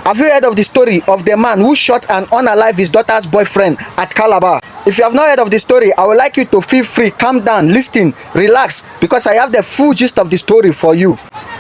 Have you heard of the story of the man who shot and unalived his daughter's boyfriend at Calabar? If you have not heard of the story, I would like you to feel free, calm down, listen, relax, because I have the full gist of the story for you.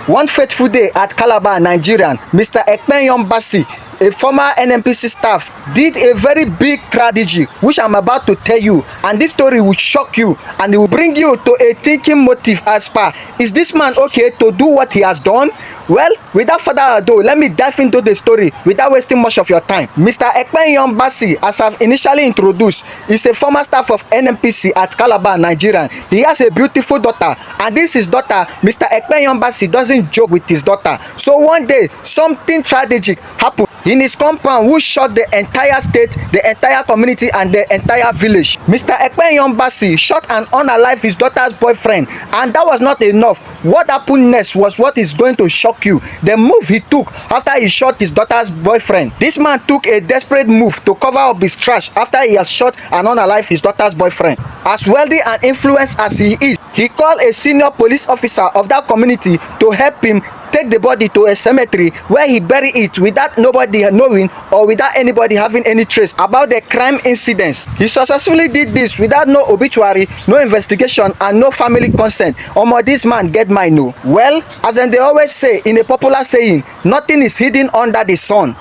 One fateful day at Calabar, Nigeria, Mr. Ekpenyom Basi, a former NNPC staff, did a very big tragedy which I'm about to tell you, and this story will shock you and it will bring you to a thinking motive as far, is this man okay to do what he has done? Well, without further ado, let me dive into the story without wasting much of your time. Mr. Ekpenyom Basi, as I've initially introduced, is a former staff of NNPC at Calabar, Nigeria. He has a beautiful daughter, and this his daughter. Mr. Ekpenyom Basi doesn't joke with his daughter. So one day, something tragic happened in his compound which shocked the entire state, the entire community, and the entire village. Mr. Ekpenyom Basi shot and unalived his daughter's boyfriend, and that was not enough. What happened next was what is going to shock you. The move he took after he shot his daughter's boyfriend. This man took a desperate move to cover up his trash after he has shot and unalived his daughter's boyfriend. As wealthy and influenced as he is, he called a senior police officer of that community to help him take the body to a cemetery where he buried it without nobody knowing or without anybody having any trace about the crime incidents. He successfully did this without no obituary, no investigation, and no family consent. Omo, this man get mine no. Well, as they always say in a popular saying, nothing is hidden under the sun.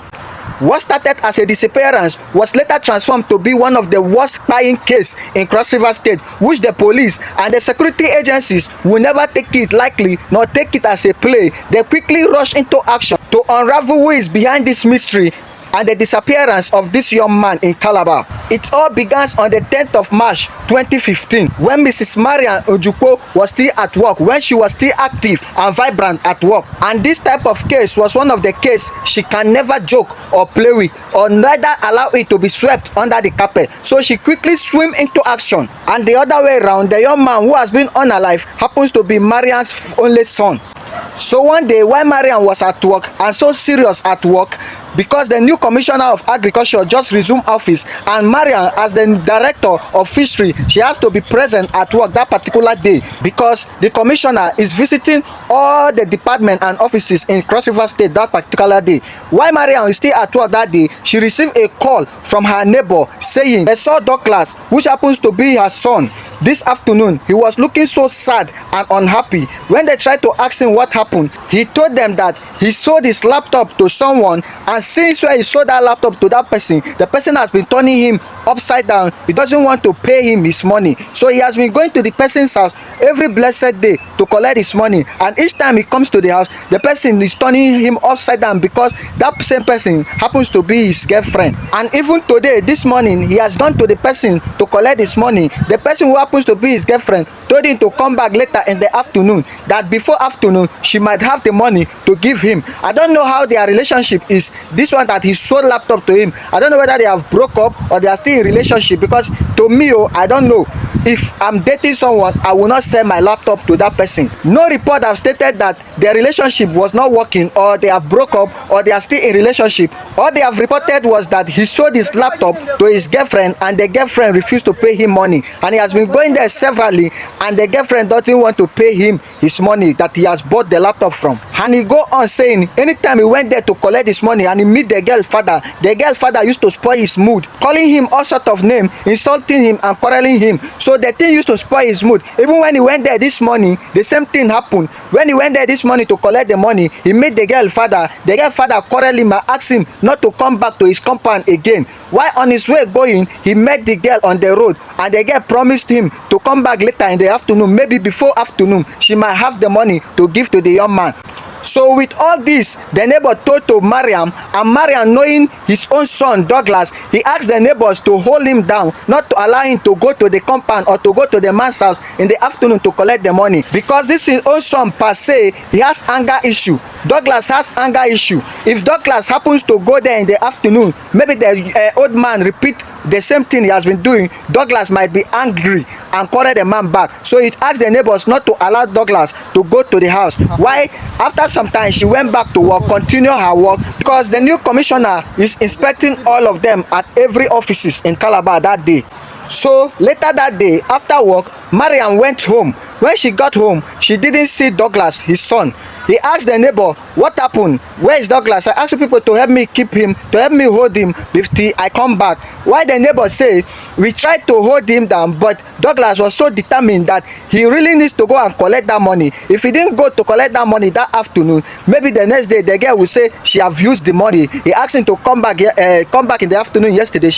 What started as a disappearance was later transformed to be one of the worst spying cases in Cross River State, which the police and the security agencies will never take it lightly nor take it as a play. They quickly rush into action to unravel who is behind this mystery and the disappearance of this young man in Calabar. It all began on the 10th of March 2015 when Mrs. Marian Ojukwu was still at work, when she was still active and vibrant at work. And this type of case was one of the cases she can never joke or play with, or neither allow it to be swept under the carpet. So she quickly swim into action. And the other way around, the young man who has been unalived happens to be Marian's only son. So one day while Marian was at work and so serious at work, because the new commissioner of agriculture just resumed office, and Marian, as the director of fishery, she has to be present at work that particular day because the commissioner is visiting all the departments and offices in Cross River State that particular day. While Marian is still at work that day, she received a call from her neighbor saying they saw Douglas, which happens to be her son, this afternoon. He was looking so sad and unhappy. When they tried to ask him what happened, he told them that he sold his laptop to someone, and since where he sold that laptop to that person, the person has been turning him upside down. He doesn't want to pay him his money, so he has been going to the person's house every blessed day to collect his money, and each time he comes to the house, the person is turning him upside down because that same person happens to be his girlfriend. And even today, this morning, he has gone to the person to collect his money. The person who happens to be his girlfriend told him to come back later in the afternoon, that before afternoon she might have the money to give him. I don't know how their relationship is. This one that he sold laptop to him, I don't know whether they have broke up or they are still in relationship, because to me, I don't know. If I'm dating someone, I will not sell my laptop to that person. No report have stated that their relationship was not working, or they have broke up, or they are still in relationship. All they have reported was that he sold his laptop to his girlfriend, and the girlfriend refused to pay him money, and he has been going there severally, and the girlfriend doesn't want to pay him his money that he has bought the laptop from. And he go on saying anytime he went there to collect his money and he meet the girl father used to spoil his mood, calling him all sort of name, insulting him and quarreling him. So the thing used to spoil his mood. Even when he went there this morning, the same thing happened. When he went there this morning to collect the money, he met the girl father quarreled him and asked him not to come back to his compound again. While on his way going, he met the girl on the road, and the girl promised him to come back later in the afternoon, maybe before afternoon, she might have the money to give to the young man. So with all this, the neighbor told to Mariam, and Mariam, knowing his own son Douglas, he asked the neighbors to hold him down, not to allow him to go to the compound or to go to the man's house in the afternoon to collect the money, because this is his own son per se. He has anger issue. Douglas has anger issue. If Douglas happens to go there in the afternoon, maybe the old man repeat the same thing he has been doing, Douglas might be angry and quarrel the man back. So it asked the neighbors not to allow Douglas to go to the house. Why? After some time, she went back to work, continue her work, because the new commissioner is inspecting all of them at every offices in Calabar that day. So later that day, after work, Mariam went home. When she got home, she didn't see Douglas, his son. He asked the neighbor, what happened? Where is Douglas? I asked people to help me keep him, to help me hold him till I come back. Why the neighbor say, we tried to hold him down, but Douglas was so determined that he really needs to go and collect that money. If he didn't go to collect that money that afternoon, maybe the next day the girl will say she have used the money. He asked him to come back in the afternoon yesterday.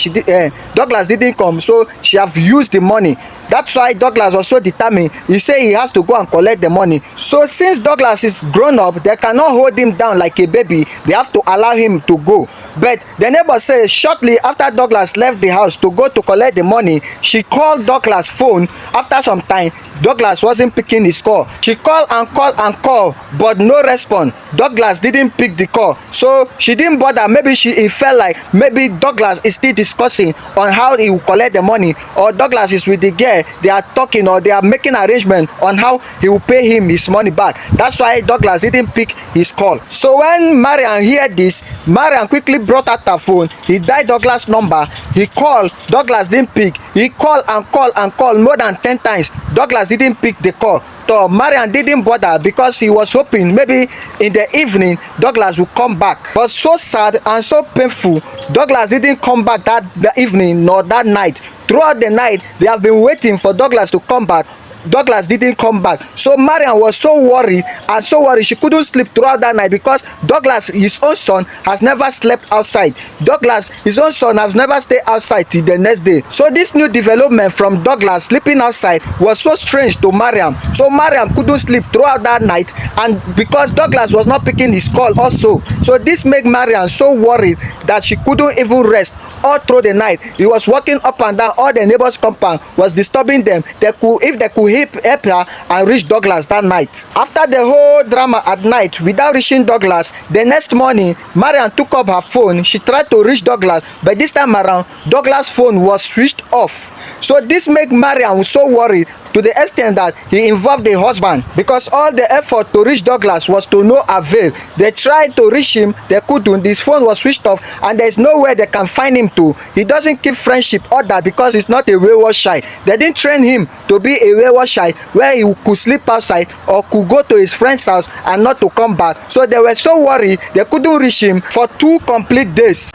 Douglas didn't come, so she have used the money. That's why Douglas was so determined. He said he has to go and collect the money. So since Douglas is grown up, they cannot hold him down like a baby. They have to allow him to go. But the neighbor says shortly after Douglas left the house to go to collect the money, she called Douglas' phone. After some time, Douglas wasn't picking his call. She called and called and called, but no response. Douglas didn't pick the call, so she didn't bother. Maybe it felt like maybe Douglas is still discussing on how he will collect the money, or Douglas is with the girl. They are talking, or they are making arrangement on how he will pay him his money back. That's why Douglas didn't pick his call. So when Mariam heard this, Mariam quickly brought out her phone. He dialed Douglas' number. He called. Douglas didn't pick. He called and called and called more than 10 times. Douglas didn't pick the call. So Mariam didn't bother because he was hoping maybe in the evening Douglas would come back. But so sad and so painful, Douglas didn't come back that evening nor that night. Throughout the night, they have been waiting for Douglas to come back. Douglas didn't come back. So Mariam was so worried and so worried she couldn't sleep throughout that night, because Douglas, his own son, has never slept outside. Douglas, his own son, has never stayed outside till the next day. So this new development from Douglas sleeping outside was so strange to Mariam. So Mariam couldn't sleep throughout that night, and because Douglas was not picking his call also. So this made Mariam so worried that she couldn't even rest all through the night. He was walking up and down all the neighbors' compound, was disturbing them. If they could help her and reach Douglas that night. After the whole drama at night without reaching Douglas, the next morning Mariam took up her phone. She tried to reach Douglas, but this time around Douglas' phone was switched off. So this made Mariam so worried, to the extent that he involved the husband, because all the effort to reach Douglas was to no avail. They tried to reach him, they couldn't. His phone was switched off, and there's nowhere they can find him to. He doesn't keep friendship or that, because he's not a wayward child. They didn't train him to be a wayward child where he could sleep outside or could go to his friend's house and not to come back. So they were so worried they couldn't reach him for 2 complete days.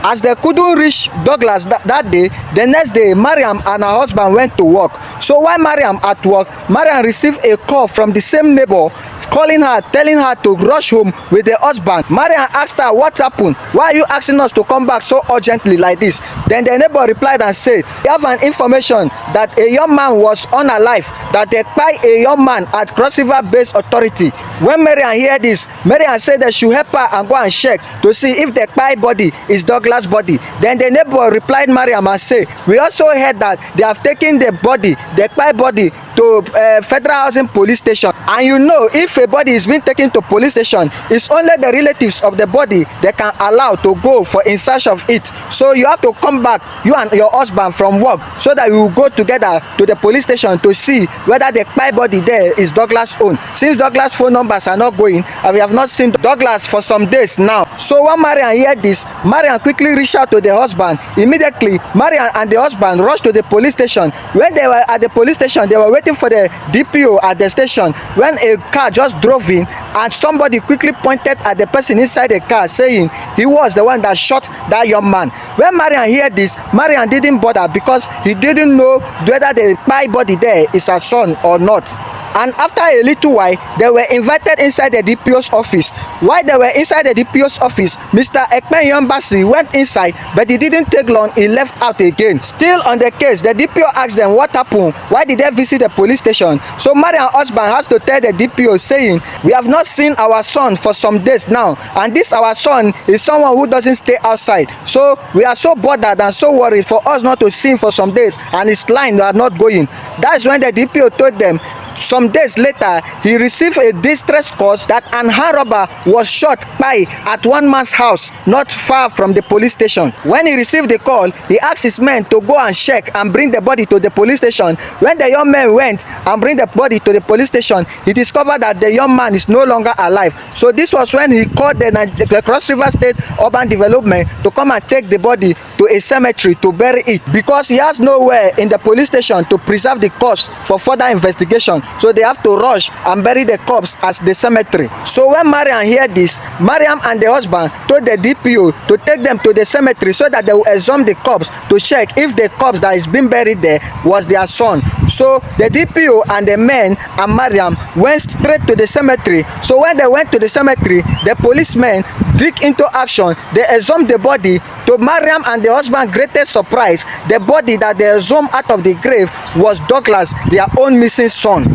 As they couldn't reach Douglas that day, the next day Mariam and her husband went to work. So while Mariam at work, Mariam received a call from the same neighbor calling her, telling her to rush home with the husband. Mariam asked her, what happened? Why are you asking us to come back so urgently like this? Then the neighbor replied and said, we have an information that a young man was unalive, that they kpai a young man at Cross River Base Authority. When Mariam heard this, Mariam said they should help her and go and check to see if the kpai body is Douglas' body. Then the neighbor replied Mariam and said, we also heard that they have taken the kpai body to Federal Housing Police Station. And you know, if a body is being taken to police station, it's only the relatives of the body they can allow to go for in search of it. So you have to come back, you and your husband, from work, so that we will go together to the police station to see whether the kpai body there is Douglas' own. Since Douglas' phone numbers are not going, and we have not seen Douglas for some days now. So when Mariam heard this, Mariam quickly reached out to the husband. Immediately, Mariam and the husband rushed to the police station. When they were at the police station, they were waiting for the DPO at the station, when a car just drove in, and somebody quickly pointed at the person inside the car, saying he was the one that shot that young man. When Mariam heard this, Mariam didn't bother, because he didn't know whether the kpai body there is her son or not. And after a little while, they were invited inside the DPO's office. While they were inside the DPO's office, Mr. Ekpen Yombasi went inside, but it didn't take long, he left out again. Still on the case, the DPO asked them what happened, why did they visit the police station? So Mariam's husband has to tell the DPO, saying, we have not seen our son for some days now, and this our son is someone who doesn't stay outside. So we are so bothered and so worried for us not to see him for some days, and his line are not going. That's when the DPO told them, Some days later, he received a distress call that an armed robber was shot by at one man's house not far from the police station. When he received the call, he asked his men to go and check and bring the body to the police station. When the young men went and bring the body to the police station, he discovered that the young man is no longer alive. So this was when he called the Cross River State Urban Development to come and take the body to a cemetery to bury it, because he has nowhere in the police station to preserve the corpse for further investigation. So they have to rush and bury the corpse at the cemetery. So when Mariam heard this, Mariam and the husband told the DPO to take them to the cemetery so that they will exhume the corpse to check if the corpse that is being buried there was their son. So the DPO and the men and Mariam went straight to the cemetery. So when they went to the cemetery, the policemen dig into action. They exhumed the body. To Mariam and the husband's greatest surprise, the body that they exhumed out of the grave was Douglas, their own missing son.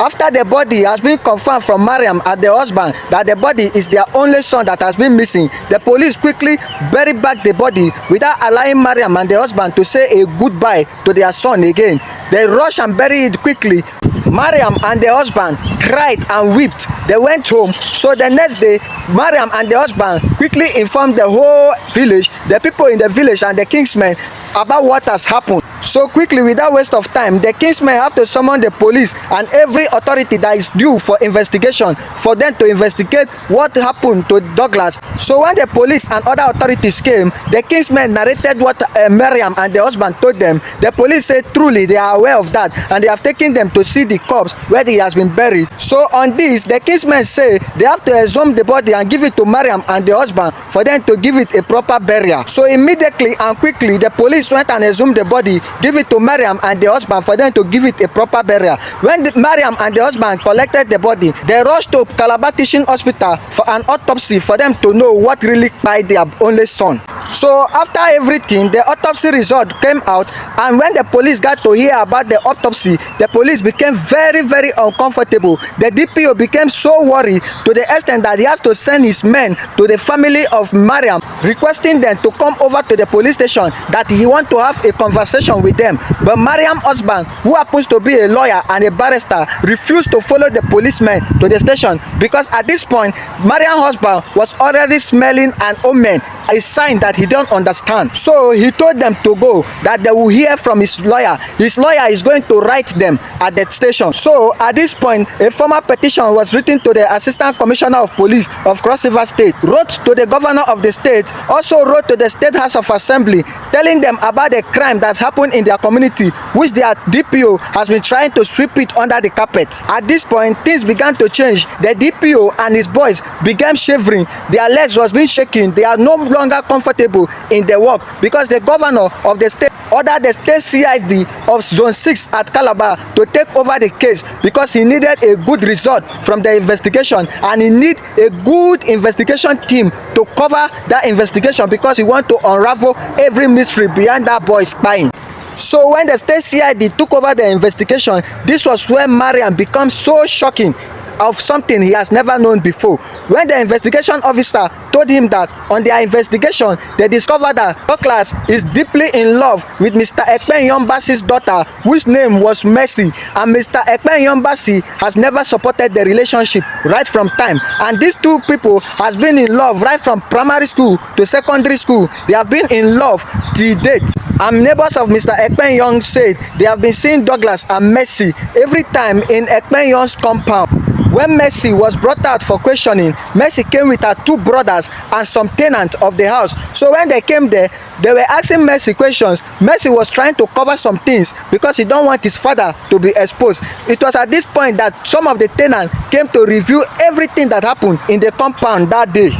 After the body has been confirmed from Mariam and the husband that the body is their only son that has been missing, the police quickly buried back the body without allowing Mariam and the husband to say a goodbye to their son again. They rushed and buried it quickly. Mariam and the husband cried and wept. They went home. So the next day, Mariam and the husband quickly informed the whole village, the people in the village and the kingsmen, about what has happened. So quickly, without waste of time, the kingsmen have to summon the police and every authority that is due for investigation for them to investigate what happened to Douglas. So when the police and other authorities came, the kingsmen narrated what Mariam and the husband told them. The police said truly they are aware of that and they have taken them to see the corpse where he has been buried. So on this, the kingsmen say they have to exhume the body and give it to Mariam and the husband for them to give it a proper burial. So immediately and quickly, the police went and exhumed the body, give it to Mariam and the husband for them to give it a proper burial. When Mariam and the husband collected the body, they rushed to Calabar Teaching Hospital for an autopsy for them to know what really killed their only son. So after everything, the autopsy result came out, and when the police got to hear about the autopsy, the police became very, very uncomfortable. The DPO became so worried to the extent that he has to send his men to the family of Mariam, requesting them to come over to the police station that he want to have a conversation with them. But Mariam's husband, who happens to be a lawyer and a barrister, refused to follow the policemen to the station, because at this point, Mariam's husband was already smelling an omen, a sign that he don't understand. So he told them to go, that they will hear from his lawyer. His lawyer is going to write them at the station. So at this point, a formal petition was written to the Assistant Commissioner of Police of Cross River State, wrote to the governor of the state, also wrote to the State House of Assembly, telling them about the crime that happened in their community, which their DPO has been trying to sweep it under the carpet. At this point, things began to change. The DPO and his boys began shivering. Their legs was being shaken. They are no longer comfortable in their work, because the governor of the state ordered the state CID of Zone 6 at Calabar to take over the case, because he needed a good result from the investigation and he need a good investigation team to cover that investigation, because he want to unravel every mystery behind that boy's spying. So when the state CID took over the investigation, this was where Mariam becomes so shocking of something he has never known before. When the investigation officer told him that on their investigation, they discovered that Douglas is deeply in love with Mr. Ekpen Yombasi's daughter, whose name was Mercy, and Mr. Ekpen Yombasi has never supported the relationship right from time. And these two people has been in love right from primary school to secondary school. They have been in love till date. And neighbors of Mr. Ekpen Young said they have been seeing Douglas and Mercy every time in Ekpen Young's compound. When Mercy was brought out for questioning, Mercy came with her two brothers and some tenants of the house. So when they came there, they were asking Mercy questions. Mercy was trying to cover some things because he don't want his father to be exposed. It was at this point that some of the tenants came to review everything that happened in the compound that day.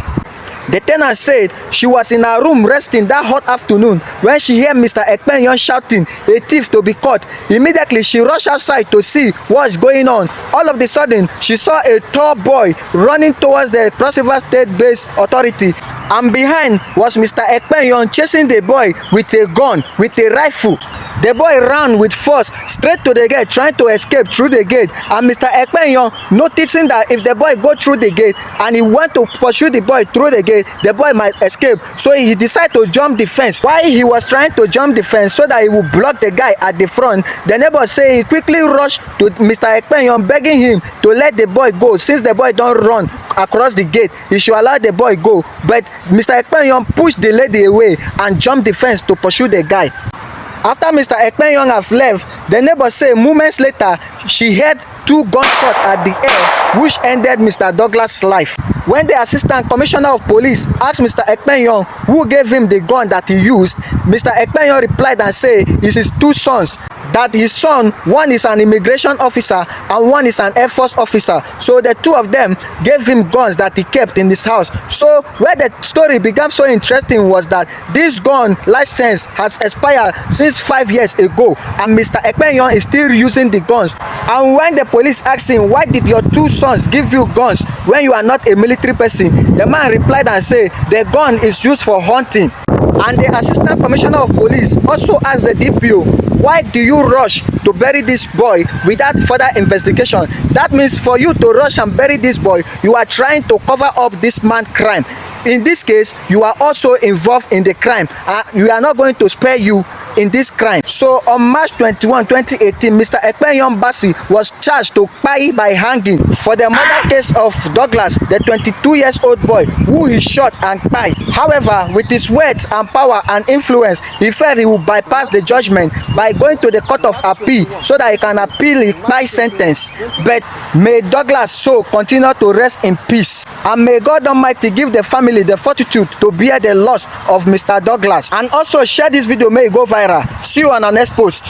The tenant said she was in her room resting that hot afternoon when she heard Mr. Ekpen shouting a thief to be caught. Immediately she rushed outside to see what's going on. All of a sudden, she saw a tall boy running towards the Cross River State-based authority, and behind was Mr. Ekpen chasing the boy with a gun, with a rifle. The boy ran with force straight to the gate, trying to escape through the gate. And Mr. Ekpenyong, noticing that if the boy go through the gate and he want to pursue the boy through the gate, the boy might escape. So he decided to jump the fence. While he was trying to jump the fence so that he would block the guy at the front, the neighbor say he quickly rushed to Mr. Ekpenyong, begging him to let the boy go. Since the boy don't run across the gate, he should allow the boy go. But Mr. Ekpenyong pushed the lady away and jumped the fence to pursue the guy. After Mr. Ekpenyong have left, the neighbor say moments later she heard 2 gunshots at the air, which ended Mr. Douglas' life. When the Assistant Commissioner of Police asked Mr. Ekpenyong who gave him the gun that he used, Mr. Ekpenyong replied and said it's his 2 sons. That his son, one is an immigration officer and one is an Air Force officer. So the 2 of them gave him guns that he kept in his house. So where the story became so interesting was that this gun license has expired since 5 years ago, and Mr. Ekpenyong is still using the guns. And when the police asked him, why did your 2 sons give you guns when you are not a military person, the man replied and said the gun is used for hunting. And the Assistant Commissioner of Police also asked the DPO, why do you rush to bury this boy without further investigation? That means for you to rush and bury this boy, you are trying to cover up this man's crime. In this case, you are also involved in the crime. We are not going to spare you in this crime. So on March 21, 2018, Mr. Ekpenyong Bassey was charged to pay by hanging for the murder case of Douglas, the 22-year-old boy who he shot and pie. However, with his words and power and influence, he felt he would bypass the judgment by going to the Court of Appeal so that he can appeal his pie sentence. But may Douglas' soul continue to rest in peace, and may God Almighty give the family the fortitude to bear the loss of Mr. Douglas. And also share this video, may it go viral. See you on our next post.